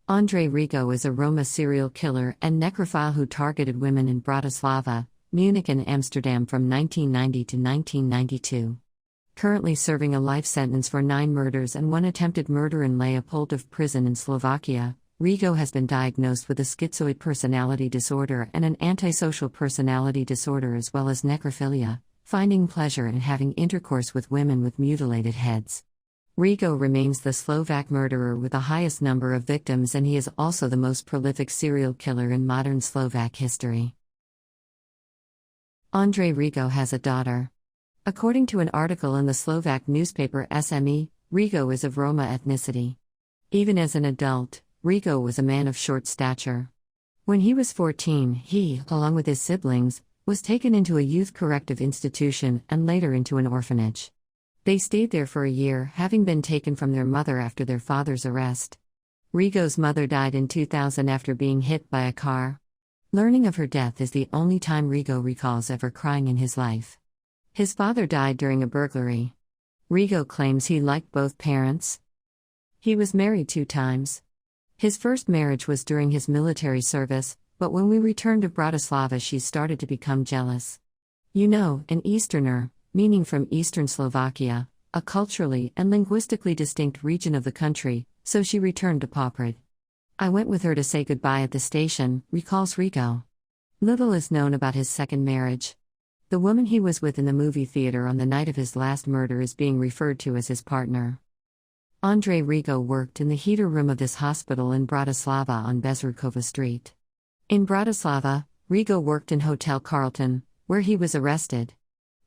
Ondrej Rigo is a Roma serial killer and necrophile who targeted women in Bratislava, Munich and Amsterdam from 1990 to 1992. Currently serving a life sentence for 9 murders and 1 attempted murder in Leopoldov Prison in Slovakia, Rigo has been diagnosed with a schizoid personality disorder and an antisocial personality disorder as well as necrophilia, finding pleasure in having intercourse with women with mutilated heads. Rigo remains the Slovak murderer with the highest number of victims, and he is also the most prolific serial killer in modern Slovak history. Ondrej Rigo has a daughter. According to an article in the Slovak newspaper SME, Rigo is of Roma ethnicity. Even as an adult, Rigo was a man of short stature. When he was 14, he, along with his siblings, was taken into a youth corrective institution and later into an orphanage. They stayed there for a year, having been taken from their mother after their father's arrest. Rigo's mother died in 2000 after being hit by a car. Learning of her death is the only time Rigo recalls ever crying in his life. His father died during a burglary. Rigo claims he liked both parents. He was married 2 times. His first marriage was during his military service, but when we returned to Bratislava she started to become jealous. You know, an Easterner, meaning from eastern Slovakia, a culturally and linguistically distinct region of the country, so she returned to Poprad. I went with her to say goodbye at the station, recalls Rigo. Little is known about his second marriage. The woman he was with in the movie theater on the night of his last murder is being referred to as his partner. Ondrej Rigo worked in the heater room of this hospital in Bratislava on Bezrukova Street. In Bratislava, Rigo worked in Hotel Carlton, where he was arrested.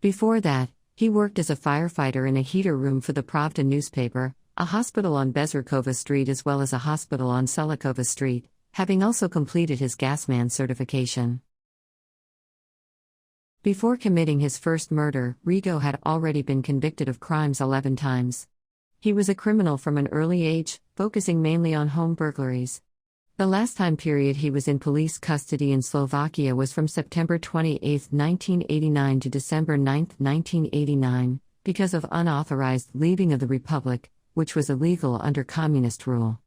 Before that, he worked as a firefighter in a heater room for the Pravda newspaper, a hospital on Bezrukova Street as well as a hospital on Sulikova Street, having also completed his gasman certification. Before committing his first murder, Rigo had already been convicted of crimes 11 times. He was a criminal from an early age, focusing mainly on home burglaries. The last time period he was in police custody in Slovakia was from September 28, 1989 to December 9, 1989, because of unauthorized leaving of the Republic, which was illegal under communist rule.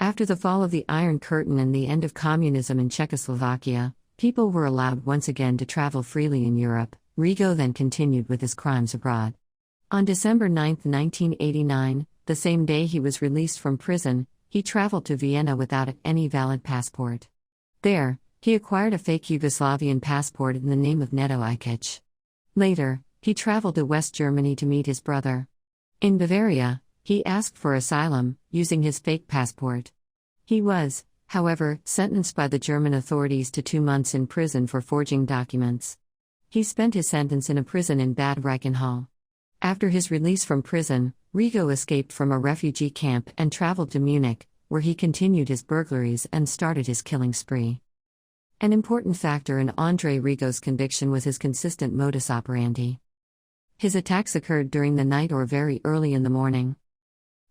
After the fall of the Iron Curtain and the end of communism in Czechoslovakia, people were allowed once again to travel freely in Europe. Rigo then continued with his crimes abroad. On December 9, 1989, the same day he was released from prison, he traveled to Vienna without any valid passport. There, he acquired a fake Yugoslavian passport in the name of Neto Ikic. Later, he traveled to West Germany to meet his brother. In Bavaria, he asked for asylum, using his fake passport. He was, however, sentenced by the German authorities to 2 months in prison for forging documents. He spent his sentence in a prison in Bad Reichenhall. After his release from prison, Rigo escaped from a refugee camp and traveled to Munich, where he continued his burglaries and started his killing spree. An important factor in Ondrej Rigo's conviction was his consistent modus operandi. His attacks occurred during the night or very early in the morning.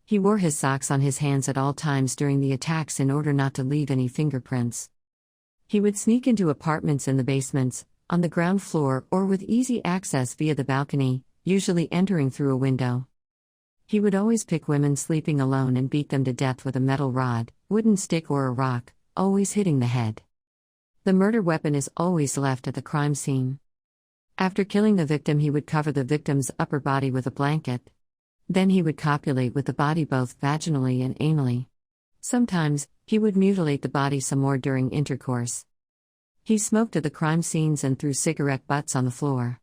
He wore his socks on his hands at all times during the attacks in order not to leave any fingerprints. He would sneak into apartments in the basements, on the ground floor or with easy access via the balcony, usually entering through a window. He would always pick women sleeping alone and beat them to death with a metal rod, wooden stick or a rock, always hitting the head. The murder weapon is always left at the crime scene. After killing the victim he would cover the victim's upper body with a blanket. Then he would copulate with the body both vaginally and anally. Sometimes, he would mutilate the body some more during intercourse. He smoked at the crime scenes and threw cigarette butts on the floor.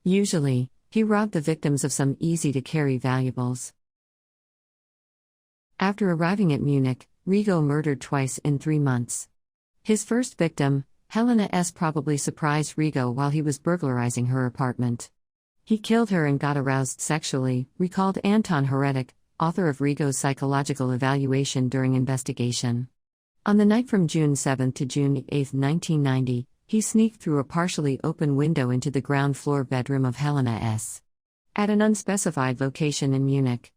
Usually, he robbed the victims of some easy-to-carry valuables. After arriving at Munich, Rigo murdered twice in 3 months. His first victim, Helena S., probably surprised Rigo while he was burglarizing her apartment. He killed her and got aroused sexually, recalled Anton Heretic, author of Rigo's psychological evaluation during investigation. On the night from June 7 to June 8, 1990, he sneaked through a partially open window into the ground floor bedroom of Helena S. At an unspecified location in Munich.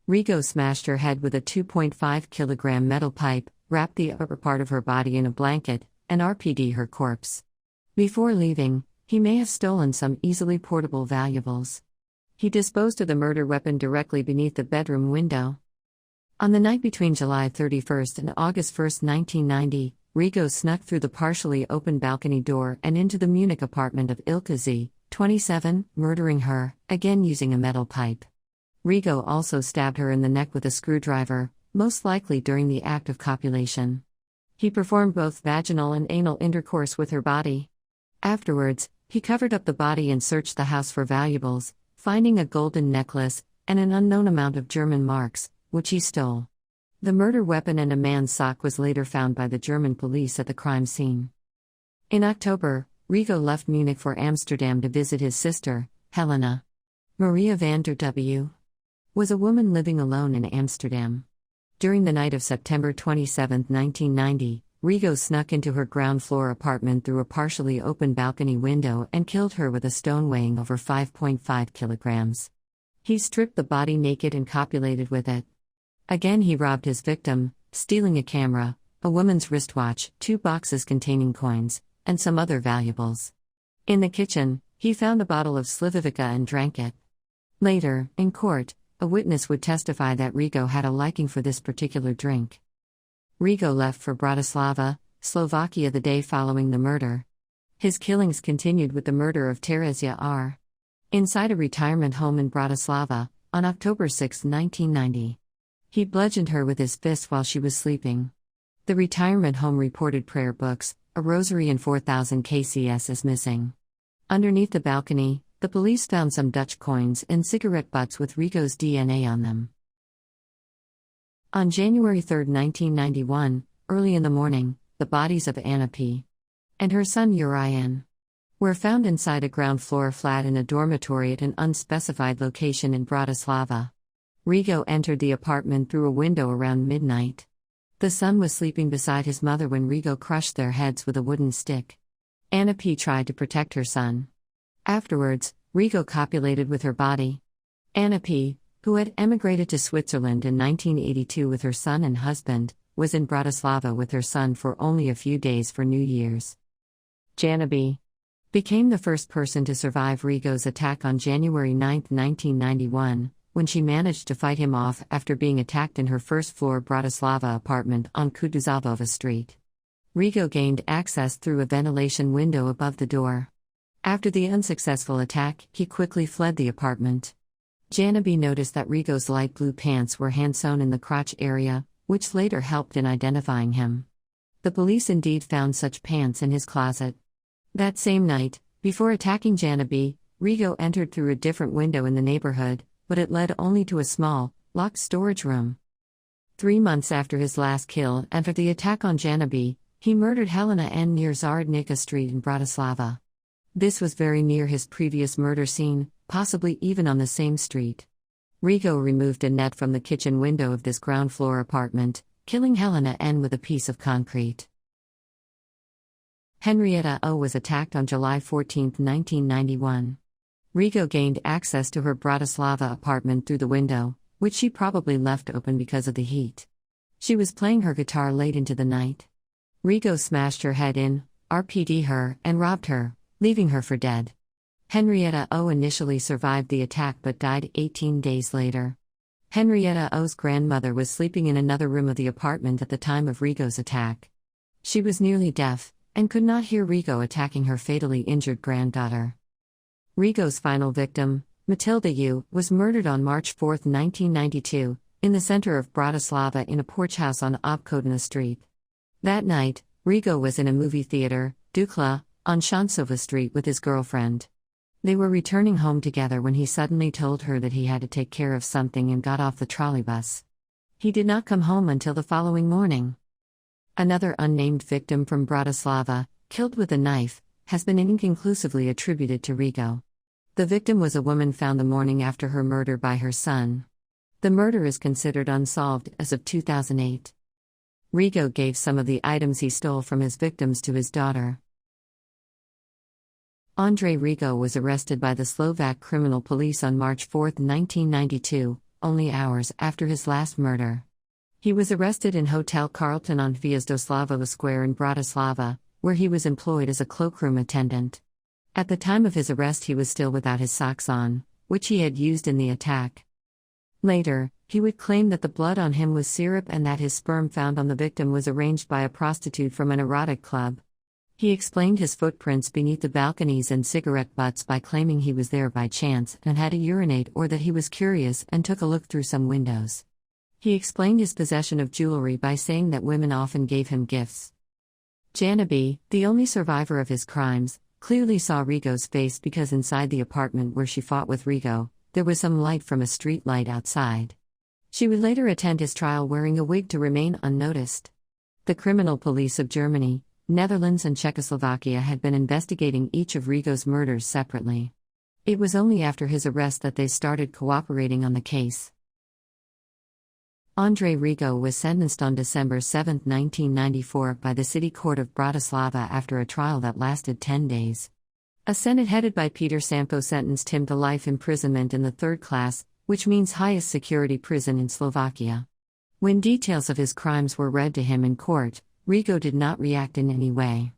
Rigo smashed her head with a 2.5 kilogram metal pipe, wrapped the upper part of her body in a blanket, and RPD her corpse. Before leaving, he may have stolen some easily portable valuables. He disposed of the murder weapon directly beneath the bedroom window. On the night between July 31st and August 1st, 1990, Rigo snuck through the partially open balcony door and into the Munich apartment of Ilka Z., 27, murdering her, again using a metal pipe. Rigo also stabbed her in the neck with a screwdriver, most likely during the act of copulation. He performed both vaginal and anal intercourse with her body. Afterwards, he covered up the body and searched the house for valuables, finding a golden necklace and an unknown amount of German marks, which he stole. The murder weapon and a man's sock was later found by the German police at the crime scene. In October, Rigo left Munich for Amsterdam to visit his sister, Helena. Maria van der W. was a woman living alone in Amsterdam. During the night of September 27, 1990, Rigo snuck into her ground-floor apartment through a partially open balcony window and killed her with a stone weighing over 5.5 kilograms. He stripped the body naked and copulated with it. Again he robbed his victim, stealing a camera, a woman's wristwatch, 2 boxes containing coins, and some other valuables. In the kitchen, he found a bottle of Slivovica and drank it. Later, in court, a witness would testify that Rigo had a liking for this particular drink. Rigo left for Bratislava, Slovakia the day following the murder. His killings continued with the murder of Terezia R. inside a retirement home in Bratislava, on October 6, 1990. He bludgeoned her with his fist while she was sleeping. The retirement home reported prayer books, a rosary and 4,000 KCS as missing. Underneath the balcony, the police found some Dutch coins and cigarette butts with Rigo's DNA on them. On January 3, 1991, early in the morning, the bodies of Anna P. and her son Urian were found inside a ground-floor flat in a dormitory at an unspecified location in Bratislava. Rigo entered the apartment through a window around midnight. The son was sleeping beside his mother when Rigo crushed their heads with a wooden stick. Anna P. tried to protect her son. Afterwards, Rigo copulated with her body. Anna P., who had emigrated to Switzerland in 1982 with her son and husband, was in Bratislava with her son for only a few days for New Year's. Jana B. became the first person to survive Rigo's attack on January 9, 1991, when she managed to fight him off after being attacked in her first-floor Bratislava apartment on Kutuzovova Street. Rigo gained access through a ventilation window above the door. After the unsuccessful attack, he quickly fled the apartment. Jana B. noticed that Rigo's light blue pants were hand-sewn in the crotch area, which later helped in identifying him. The police indeed found such pants in his closet. That same night, before attacking Jana B., Rigo entered through a different window in the neighborhood, but it led only to a small, locked storage room. 3 months after his last kill and for the attack on Jana B., he murdered Helena N. near Zarodnica Street in Bratislava. This was very near his previous murder scene, possibly even on the same street. Rigo removed a net from the kitchen window of this ground-floor apartment, killing Helena N. with a piece of concrete. Henrietta O. was attacked on July 14, 1991. Rigo gained access to her Bratislava apartment through the window, which she probably left open because of the heat. She was playing her guitar late into the night. Rigo smashed her head in, RPD her, and robbed her, leaving her for dead. Henrietta O. initially survived the attack but died 18 days later. Henrietta O.'s grandmother was sleeping in another room of the apartment at the time of Rigo's attack. She was nearly deaf, and could not hear Rigo attacking her fatally injured granddaughter. Rigo's final victim, Matilda U., was murdered on March 4, 1992, in the center of Bratislava in a porch house on Obkodna Street. That night, Rigo was in a movie theater, Dukla, on Shansova Street with his girlfriend. They were returning home together when he suddenly told her that he had to take care of something and got off the trolleybus. He did not come home until the following morning. Another unnamed victim from Bratislava, killed with a knife, has been inconclusively attributed to Rigo. The victim was a woman found the morning after her murder by her son. The murder is considered unsolved as of 2008. Rigo gave some of the items he stole from his victims to his daughter. Ondrej Rigo was arrested by the Slovak criminal police on March 4, 1992, only hours after his last murder. He was arrested in Hotel Carlton on Hviezdoslavova Square in Bratislava, where he was employed as a cloakroom attendant. At the time of his arrest he was still without his socks on, which he had used in the attack. Later, he would claim that the blood on him was syrup and that his sperm found on the victim was arranged by a prostitute from an erotic club. He explained his footprints beneath the balconies and cigarette butts by claiming he was there by chance and had to urinate, or that he was curious and took a look through some windows. He explained his possession of jewelry by saying that women often gave him gifts. Janabi, the only survivor of his crimes, clearly saw Rigo's face because inside the apartment where she fought with Rigo, there was some light from a street light outside. She would later attend his trial wearing a wig to remain unnoticed. The criminal police of Germany, Netherlands and Czechoslovakia had been investigating each of Rigo's murders separately. It was only after his arrest that they started cooperating on the case. Ondrej Rigo was sentenced on December 7, 1994 by the City Court of Bratislava after a trial that lasted 10 days. A Senate headed by Peter Samko sentenced him to life imprisonment in the third class, which means highest security prison in Slovakia. When details of his crimes were read to him in court, Rigo did not react in any way.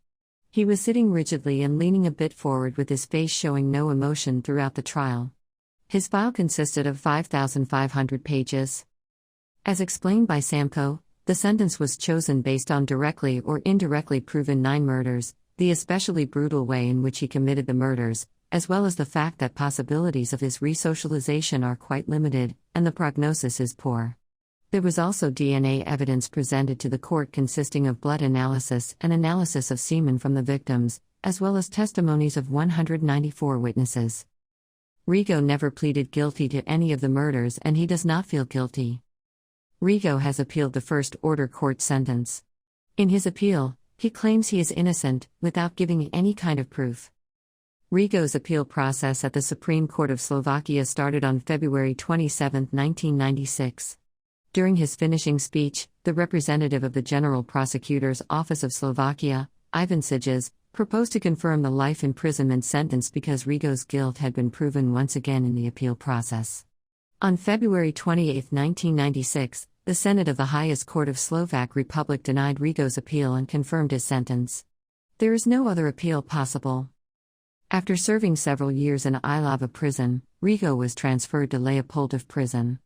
He was sitting rigidly and leaning a bit forward with his face showing no emotion throughout the trial. His file consisted of 5,500 pages. As explained by Samko, the sentence was chosen based on directly or indirectly proven 9 murders, the especially brutal way in which he committed the murders, as well as the fact that possibilities of his resocialization are quite limited, and the prognosis is poor. There was also DNA evidence presented to the court consisting of blood analysis and analysis of semen from the victims, as well as testimonies of 194 witnesses. Rigo never pleaded guilty to any of the murders and he does not feel guilty. Rigo has appealed the first-order court sentence. In his appeal, he claims he is innocent, without giving any kind of proof. Rigo's appeal process at the Supreme Court of Slovakia started on February 27, 1996. During his finishing speech, the representative of the General Prosecutor's Office of Slovakia, Ivan Siges, proposed to confirm the life imprisonment sentence because Rigo's guilt had been proven once again in the appeal process. On February 28, 1996, the Senate of the highest court of Slovak Republic denied Rigo's appeal and confirmed his sentence. There is no other appeal possible. After serving several years in Ilava prison, Rigo was transferred to Leopoldov Prison.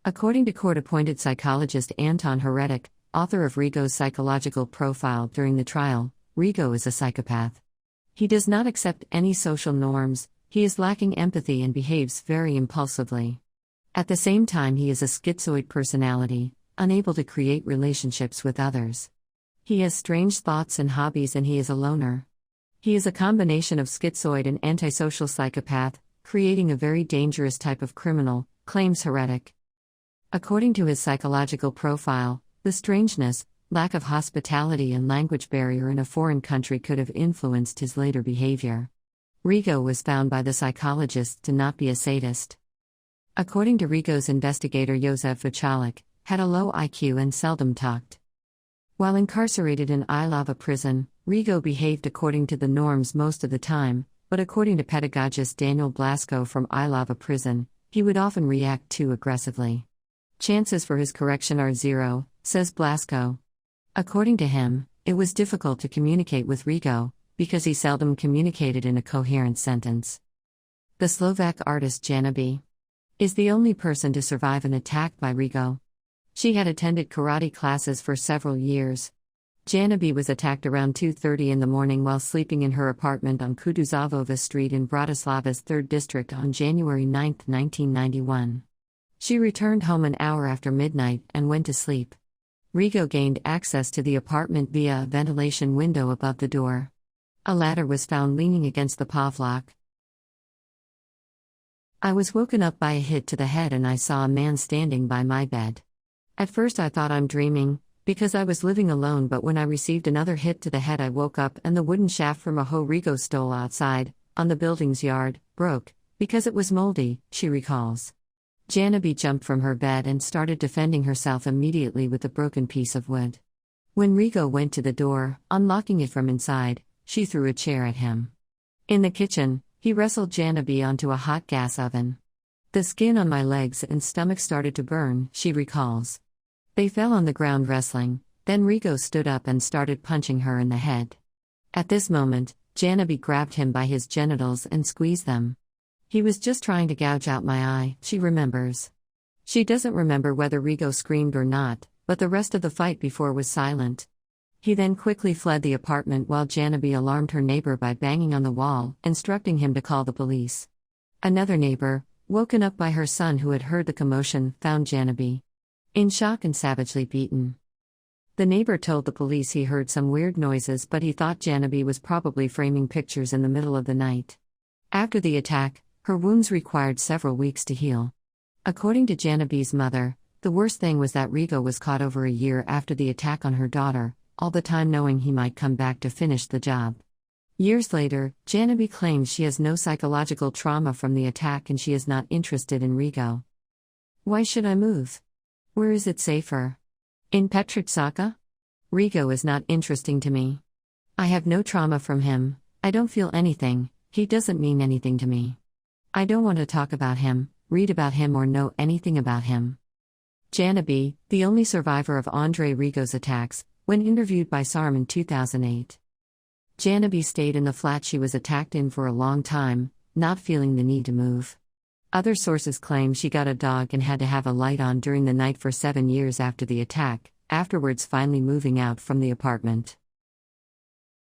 According to court-appointed psychologist Anton Heretic, author of Rigo's psychological profile during the trial, Rigo is a psychopath. He does not accept any social norms, he is lacking empathy and behaves very impulsively. At the same time, he is a schizoid personality, unable to create relationships with others. He has strange thoughts and hobbies and he is a loner. He is a combination of schizoid and antisocial psychopath, creating a very dangerous type of criminal, claims Heretic. According to his psychological profile, the strangeness, lack of hospitality and language barrier in a foreign country could have influenced his later behavior. Rigo was found by the psychologists to not be a sadist. According to Rigo's investigator Josef Vucalik, had a low IQ and seldom talked. While incarcerated in Ilava prison, Rigo behaved according to the norms most of the time, but according to pedagogist Daniel Blasko from Ilava prison, he would often react too aggressively. Chances for his correction are 0, says Blasko. According to him, it was difficult to communicate with Rigo, because he seldom communicated in a coherent sentence. The Slovak artist Janabi is the only person to survive an attack by Rigo. She had attended karate classes for several years. Janabi was attacked around 2:30 in the morning while sleeping in her apartment on Kuduzavova Street in Bratislava's 3rd district on January 9, 1991. She returned home an hour after midnight and went to sleep. Rigo gained access to the apartment via a ventilation window above the door. A ladder was found leaning against the pavlok. I was woken up by a hit to the head and I saw a man standing by my bed. At first I thought I'm dreaming, because I was living alone, but when I received another hit to the head I woke up and the wooden shaft from a hoe Rigo stole outside, on the building's yard, broke, because it was moldy, she recalls. Janabi jumped from her bed and started defending herself immediately with the broken piece of wood. When Rigo went to the door, unlocking it from inside, she threw a chair at him. In the kitchen, he wrestled Janabi onto a hot gas oven. The skin on my legs and stomach started to burn, she recalls. They fell on the ground wrestling, then Rigo stood up and started punching her in the head. At this moment, Janabi grabbed him by his genitals and squeezed them. He was just trying to gouge out my eye, she remembers. She doesn't remember whether Rigo screamed or not, but the rest of the fight before was silent. He then quickly fled the apartment while Janabi alarmed her neighbor by banging on the wall, instructing him to call the police. Another neighbor, woken up by her son who had heard the commotion, found Janabi in shock and savagely beaten. The neighbor told the police he heard some weird noises, but he thought Janabi was probably framing pictures in the middle of the night. After the attack, her wounds required several weeks to heal. According to Janabi's mother, the worst thing was that Rigo was caught over a year after the attack on her daughter, all the time knowing he might come back to finish the job. Years later, Janabi claims she has no psychological trauma from the attack and she is not interested in Rigo. Why should I move? Where is it safer? In Petritsaka? Rigo is not interesting to me. I have no trauma from him, I don't feel anything, he doesn't mean anything to me. I don't want to talk about him, read about him or know anything about him. Janabi, the only survivor of Ondrej Rigo's attacks, when interviewed by SARM in 2008. Janabi stayed in the flat she was attacked in for a long time, not feeling the need to move. Other sources claim she got a dog and had to have a light on during the night for 7 years after the attack, afterwards finally moving out from the apartment.